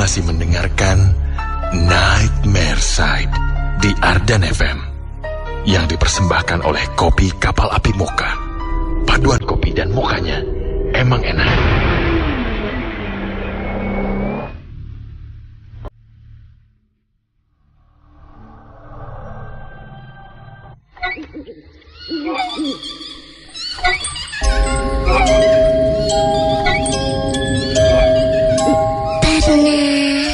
masih mendengarkan Nightmare Side di Ardan FM yang dipersembahkan oleh Kopi Kapal Api Mocha. Paduan kopi dan mokanya emang enak. Pernah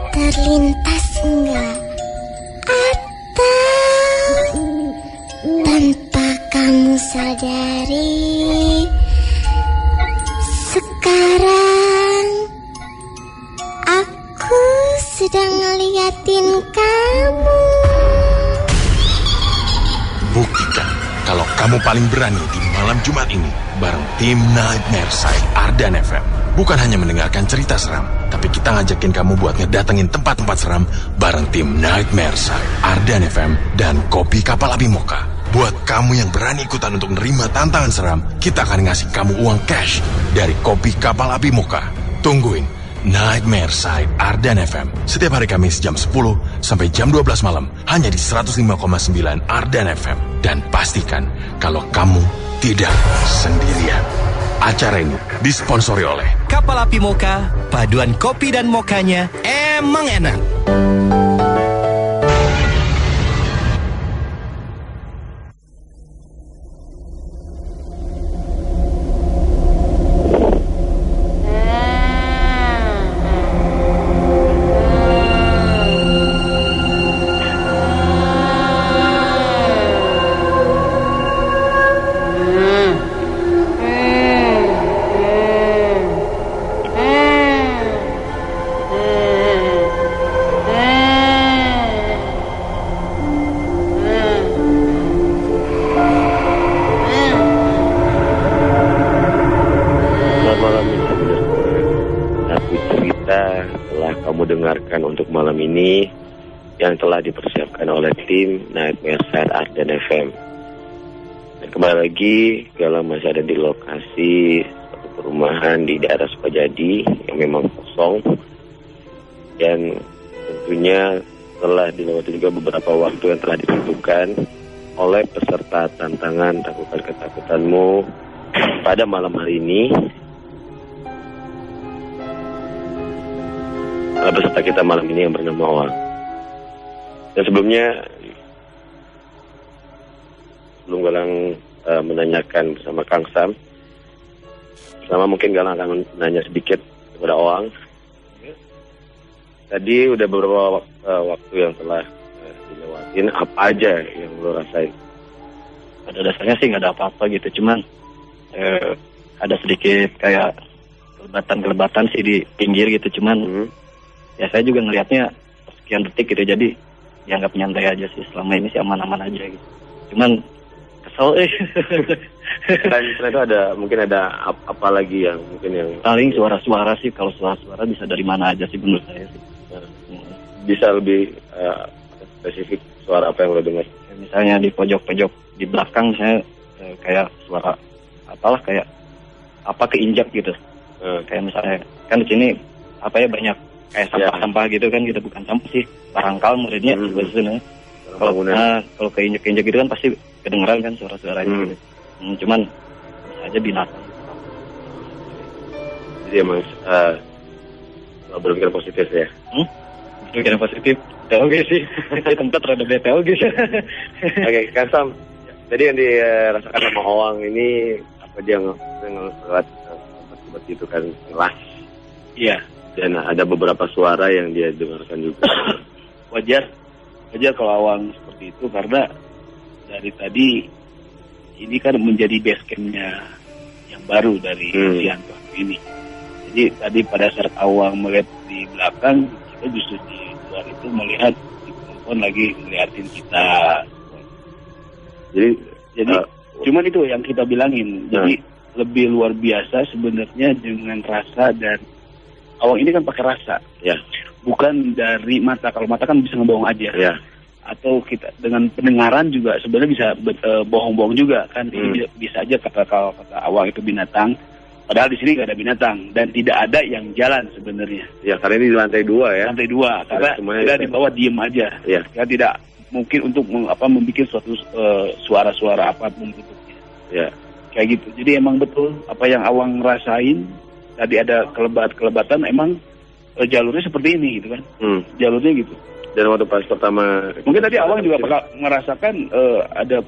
terlintas enggak? Atau tanpa kamu sadari, sekarang aku sedang ngeliatin kamu. Buktikan kalau kamu paling berani di malam Jumat ini bareng tim Nightmare Side Ardan FM. Bukan hanya mendengarkan cerita seram, tapi kita ngajakin kamu buat ngedatengin tempat-tempat seram bareng tim Nightmare Side Ardan FM dan Kopi Kapal Api Mocha. Buat kamu yang berani ikutan untuk nerima tantangan seram, kita akan ngasih kamu uang cash dari Kopi Kapal Api Mocha. Tungguin Nightmare Side Ardan FM setiap hari Kamis jam 10 sampai jam 12 malam hanya di 105,9 Ardan FM. Dan pastikan kalau kamu tidak sendirian. Acara ini disponsori oleh Kapal Api Mocha, paduan kopi dan mokanya emang enak. Untuk malam ini yang telah dipersiapkan oleh tim Nightmare Side Ardan FM. Dan kembali lagi, Galang masih ada di lokasi satu perumahan di daerah Sukajadi yang memang kosong. Dan tentunya telah dilewati juga beberapa waktu yang telah ditentukan oleh peserta tantangan Takutkan Ketakutanmu pada malam hari ini. Peserta kita malam ini yang bernama Oang. Dan sebelum Galang menanyakan bersama Kang Sam, pertama mungkin Galang akan menanya sedikit kepada Oang. Tadi udah beberapa waktu yang telah dilewatin, apa aja yang lo rasain? Pada dasarnya sih nggak ada apa-apa gitu, cuman ada sedikit kayak kelebatan sih di pinggir gitu, cuman ya saya juga ngelihatnya sekian detik gitu, jadi dianggap nyantai aja sih, selama ini sih aman-aman aja gitu. Cuman kesel Selain itu mungkin ada apa lagi yang mungkin yang paling suara-suara sih. Kalau suara-suara bisa dari mana aja sih menurut saya sih. Bisa lebih spesifik suara apa yang lo dengar? Ya, misalnya di pojok-pojok di belakang saya kayak suara apalah, kayak apa keinjak gitu. Kayak misalnya kan di sini apa ya, banyak kayak sampah-sampah gitu kan, kita bukan sampah sih, barangkal muridnya biasanya. Kalau keinjek-injek gitu kan pasti kedengeran kan suara-suaranya gitu. Cuman bisa aja binatang. Jadi emang berpikir positif ya? Berpikir positif, oke sih. Di tempat rada bete oke sih. Oke, Kang Sam, tadi yang dirasakan sama Oang ini apa dia ngeliat seperti itu kan, kelas? Iya. Dan ada beberapa suara yang dia dengarkan juga. Wajar kalau Awang seperti itu, karena dari tadi ini kan menjadi base camp-nya yang baru dari Sianto ini. Jadi tadi pada saat Awang melihat di belakang, kita justru di luar itu melihat di telepon lagi ngeliatin kita. Jadi cuman itu yang kita bilangin. Jadi lebih luar biasa sebenarnya dengan rasa, dan Awang ini kan pakai rasa, bukan dari mata. Kalau mata kan bisa ngebohong aja, atau kita dengan pendengaran juga sebenarnya bisa bohong-bohong juga kan. Ini bisa aja kalau kata Awang itu binatang, Padahal di sini nggak ada binatang dan tidak ada yang jalan sebenarnya. Ya, karena ini di lantai 2 ya. Lantai 2, karena kita di bawah diem aja. Ya. Kita tidak mungkin untuk membuat suatu suara-suara apapun bentuknya. Ya. Kayak gitu. Jadi emang betul apa yang Awang rasain. Tadi ada kelebatan emang jalurnya seperti ini gitu kan. Jalurnya gitu. Dan waktu pas pertama mungkin tadi Awang juga bakal merasakan ada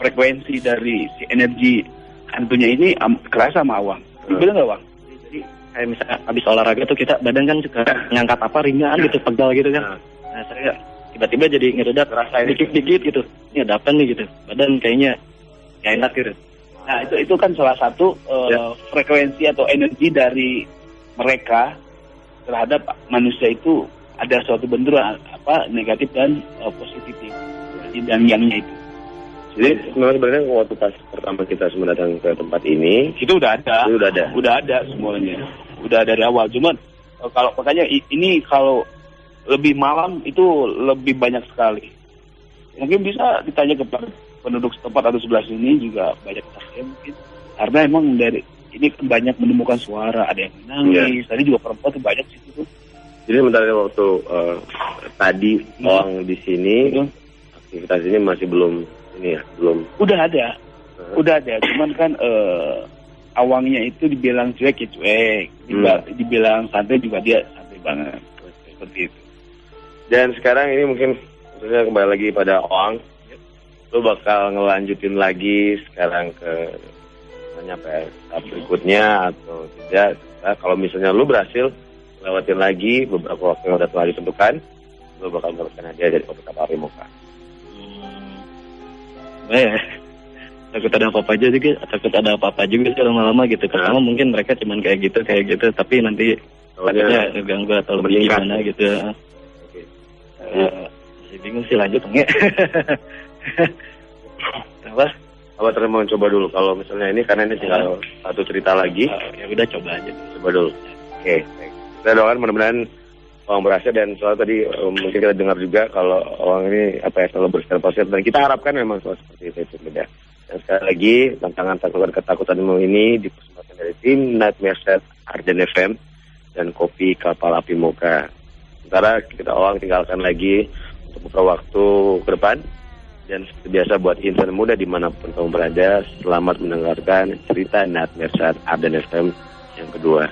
frekuensi dari si energi hantunya ini kerasa sama Awang. Bener nggak, Wang? Jadi kayak misalnya habis olahraga tuh kita badan kan suka ngangkat apa ringan gitu, pegal gitu kan. Nah saya tiba-tiba jadi ngeredak, rasain dikit-dikit gitu. Ini ada apa nih gitu. Badan kayaknya nggak enak gitu. Nah itu kan salah satu frekuensi atau energi dari mereka terhadap manusia itu ada suatu benturan negatif dan positif dan yangnya itu. Jadi memang sebenarnya waktu pas pertama kita semua datang ke tempat ini itu udah ada. Udah ada semuanya. Udah dari awal. Cuman kalau makanya ini kalau lebih malam itu lebih banyak sekali. Mungkin bisa ditanya kepada penduduk setempat atau sebelah sini juga banyak saja mungkin. Karena emang dari ini banyak menemukan suara, ada yang menangis. Tadi juga perempuan tuh banyak sih itu. Jadi sementara waktu tadi orang di sini aktivitas ini masih belum Udah ada. Cuman kan Awangnya itu dibilang cuek ya cuek, dibilang santai juga dia santai banget seperti itu. Dan sekarang ini mungkin maksudnya kembali lagi pada Awang. Lu bakal ngelanjutin lagi sekarang ke nyampe tahap berikutnya atau tidak. Nah, kalau misalnya lu berhasil lewatin lagi beberapa waktu yang udah telah ditentukan, lu bakal mendapatkan hadiah dari Kopi Kapal Api Moka. Takut ada apa-apa juga sih lama-lama gitu. Pertama mungkin mereka cuman kayak gitu, tapi nanti takutnya ngeganggu atau lebih gimana gitu. Masih bingung sih, lanjut nggak? Apa terus mau coba dulu kalau misalnya ini karena ini tinggal satu cerita lagi. Ya udah coba aja. Coba dulu. Oke. Kita doakan mudah-mudahan Awang berhasil dan soal tadi mungkin kita dengar juga kalau Awang ini selalu bersikap positif dan kita harapkan memang soal seperti itu beda. Dan sekali lagi tantangan ketakutanmu ini dipersembahkan dari tim Nightmare Set Arden FM dan Kopi Kapal Api Moka. Sementara kita Awang tinggalkan lagi untuk beberapa waktu ke depan. Dan seperti biasa buat insan muda dimanapun kamu berada, selamat mendengarkan cerita Nightmare Set Arden FM yang kedua.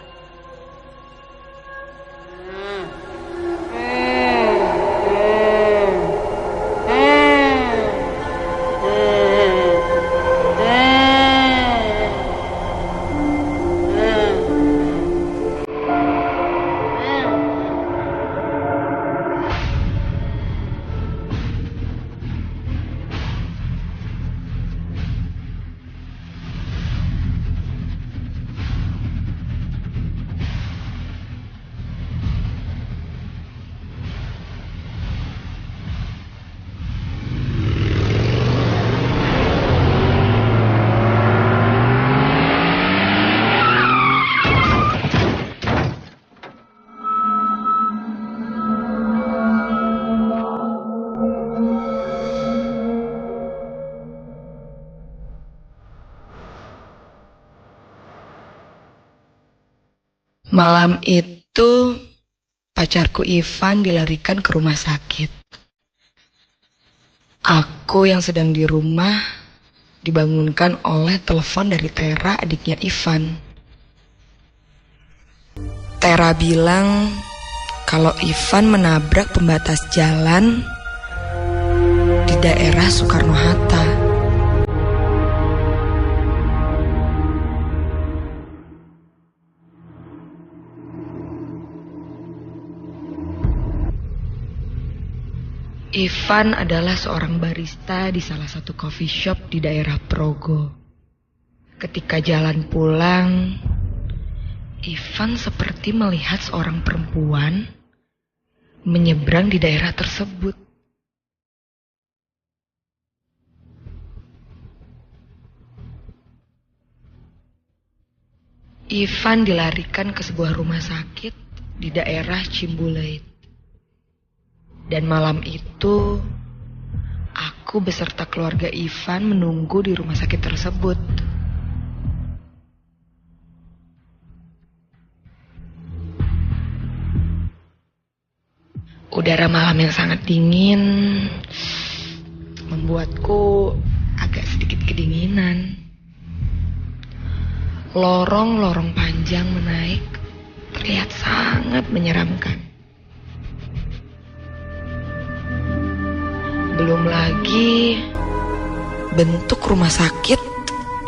Malam itu pacarku Ivan dilarikan ke rumah sakit. Aku yang sedang di rumah dibangunkan oleh telepon dari Tera, adiknya Ivan. Tera bilang kalau Ivan menabrak pembatas jalan di daerah Soekarno-Hatta. Ivan adalah seorang barista di salah satu coffee shop di daerah Progo. Ketika jalan pulang, Ivan seperti melihat seorang perempuan menyeberang di daerah tersebut. Ivan dilarikan ke sebuah rumah sakit di daerah Cimbuleit. Dan malam itu, aku beserta keluarga Ivan menunggu di rumah sakit tersebut. Udara malam yang sangat dingin membuatku agak sedikit kedinginan. Lorong-lorong panjang menaik terlihat sangat menyeramkan. Belum lagi bentuk rumah sakit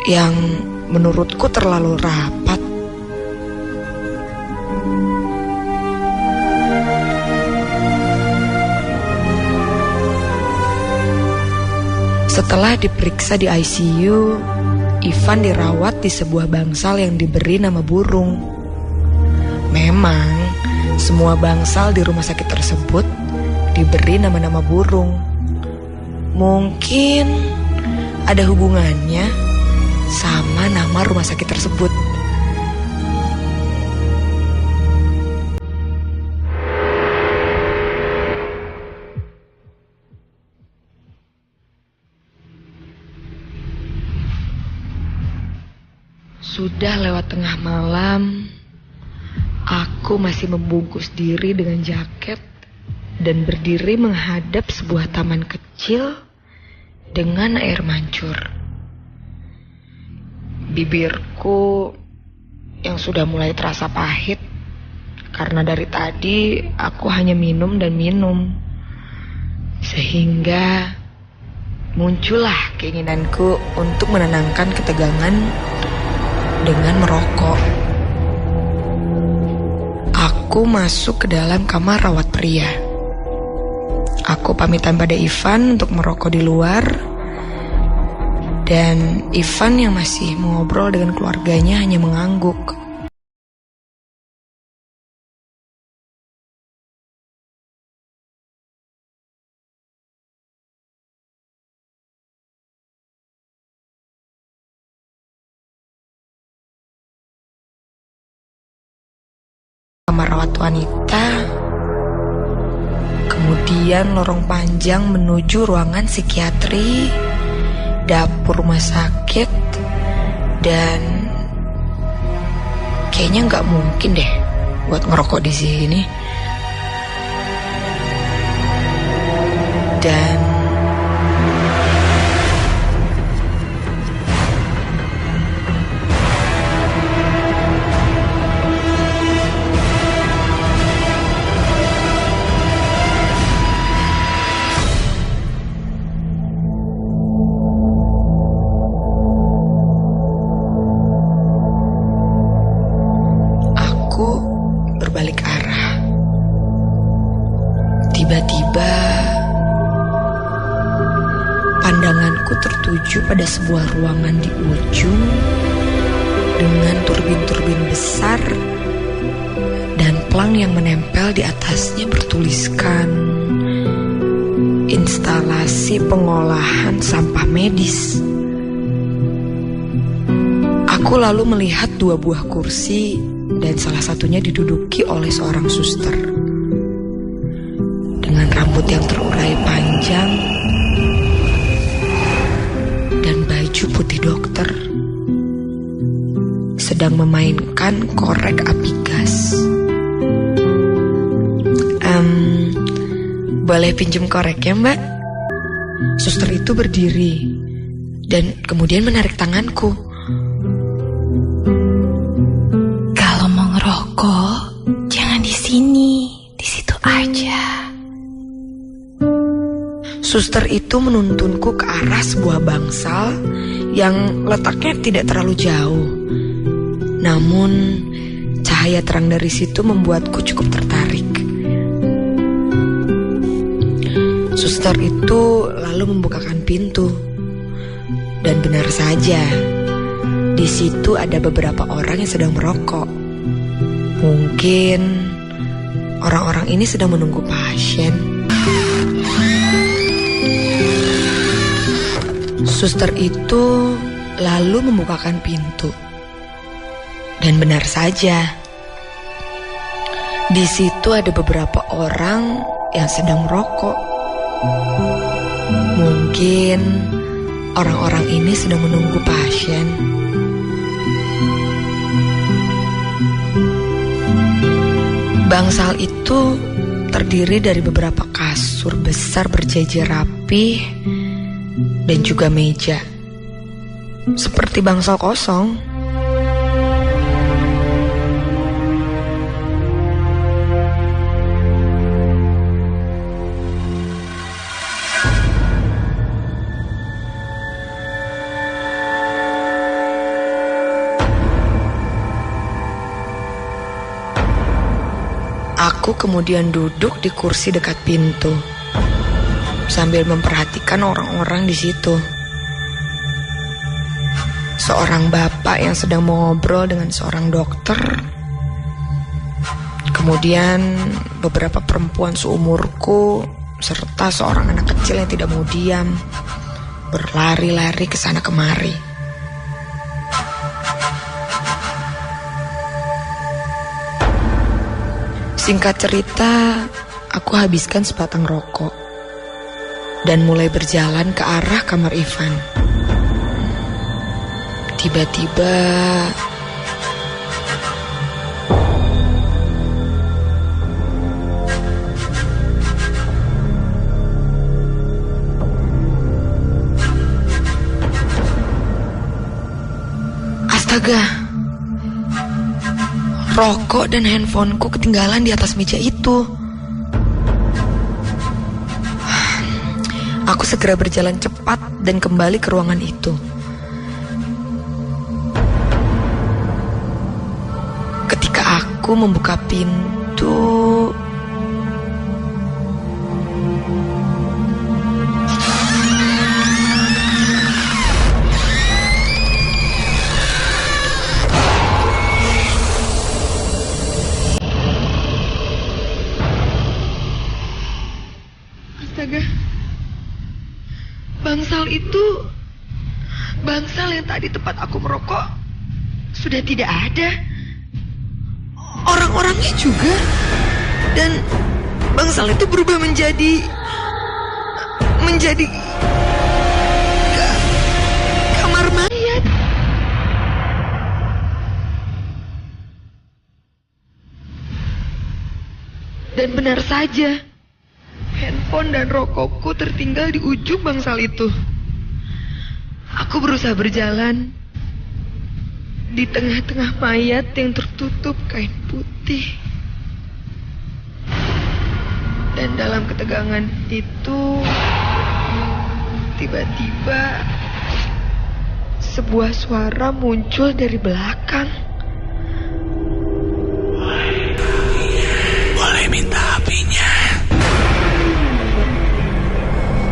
yang menurutku terlalu rapat. Setelah diperiksa di ICU, Ivan dirawat di sebuah bangsal yang diberi nama burung. Memang, semua bangsal di rumah sakit tersebut diberi nama-nama burung. Mungkin ada hubungannya sama nama rumah sakit tersebut. Sudah lewat tengah malam, aku masih membungkus diri dengan jaket dan berdiri menghadap sebuah taman kecil dengan air mancur. Bibirku yang sudah mulai terasa pahit karena dari tadi aku hanya minum dan minum, sehingga muncullah keinginanku untuk menenangkan ketegangan dengan merokok. Aku masuk ke dalam kamar rawat pria. Aku pamitan pada Ivan untuk merokok di luar, dan Ivan yang masih mengobrol dengan keluarganya hanya mengangguk. Kamar rawat wanita, kemudian lorong panjang menuju ruangan psikiatri, dapur rumah sakit, dan kayaknya nggak mungkin deh buat ngerokok di sini. Dan berbalik arah. Tiba-tiba pandanganku tertuju pada sebuah ruangan di ujung dengan turbin-turbin besar dan plang yang menempel di atasnya bertuliskan instalasi pengolahan sampah medis. Aku lalu melihat 2 buah kursi dan salah satunya diduduki oleh seorang suster dengan rambut yang terurai panjang dan baju putih dokter, sedang memainkan korek api gas. Boleh pinjam koreknya, Mbak? Suster itu berdiri dan kemudian menarik tanganku. Rokok, jangan di sini, di situ aja. Suster itu menuntunku ke arah sebuah bangsal yang letaknya tidak terlalu jauh. Namun, cahaya terang dari situ membuatku cukup tertarik. Suster itu lalu membukakan pintu. Dan benar saja, di situ ada beberapa orang yang sedang merokok. Mungkin orang-orang ini sedang menunggu pasien. Suster itu lalu membukakan pintu. Dan benar saja, di situ ada beberapa orang yang sedang merokok. Mungkin orang-orang ini sedang menunggu pasien. Bangsal itu terdiri dari beberapa kasur besar berjejer rapi dan juga meja, seperti bangsal kosong. Aku kemudian duduk di kursi dekat pintu sambil memperhatikan orang-orang di situ. Seorang bapak yang sedang mengobrol dengan seorang dokter. Kemudian beberapa perempuan seumurku serta seorang anak kecil yang tidak mau diam berlari-lari ke sana kemari. Singkat cerita, aku habiskan sebatang rokok dan mulai berjalan ke arah kamar Ivan. Tiba-tiba astaga, rokok dan handphoneku ketinggalan di atas meja itu. Aku segera berjalan cepat dan kembali ke ruangan itu. Ketika aku membuka pintu, bangsal yang tadi tempat aku merokok sudah tidak ada. Orang-orangnya juga. Dan bangsal itu berubah menjadi kamar mayat. Dan benar saja, handphone dan rokokku tertinggal di ujung bangsal itu. Aku berusaha berjalan di tengah-tengah mayat yang tertutup kain putih. Dan dalam ketegangan itu, tiba-tiba sebuah suara muncul dari belakang. Boleh minta HP-nya?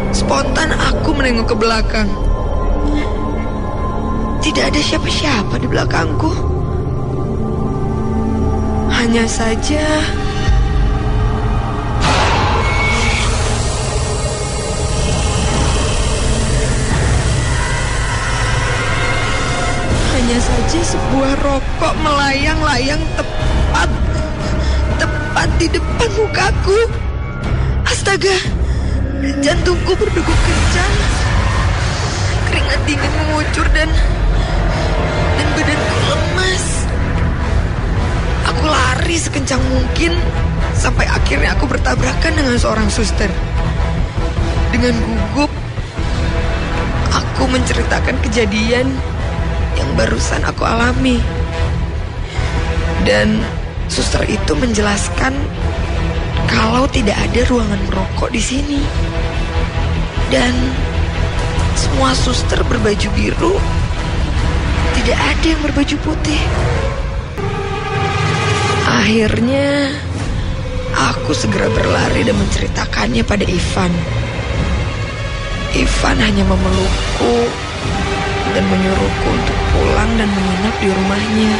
Spontan aku menengok ke belakang. Tidak ada siapa-siapa di belakangku. Hanya saja sebuah rokok melayang-layang tepat di depan mukaku. Astaga, jantungku berdegup kencang. Keringat dingin mengucur dan badanku lemas. Aku lari sekencang mungkin sampai akhirnya aku bertabrakan dengan seorang suster. Dengan gugup, aku menceritakan kejadian yang barusan aku alami. Dan suster itu menjelaskan kalau tidak ada ruangan merokok di sini. Dan semua suster berbaju biru, tidak ada yang berbaju putih. Akhirnya aku segera berlari dan menceritakannya pada Ivan. Ivan hanya memelukku dan menyuruhku untuk pulang dan menginap di rumahnya.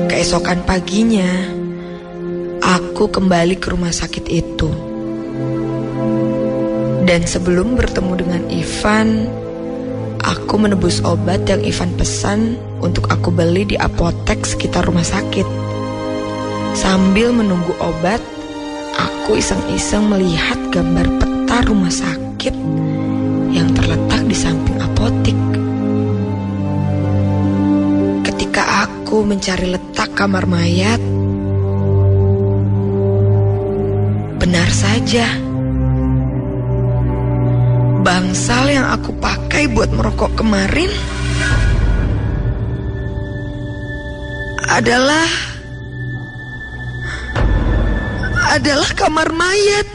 Keesokan paginya, aku kembali ke rumah sakit itu. Dan sebelum bertemu dengan Ivan, Aku menebus obat yang Ivan pesan untuk aku beli di apotek sekitar rumah sakit. Sambil menunggu obat, aku iseng-iseng melihat gambar peta rumah sakit yang terletak di samping apotek. Ketika aku mencari letak kamar mayat, benar saja, bangsal yang aku pakai buat merokok kemarin adalah kamar mayat.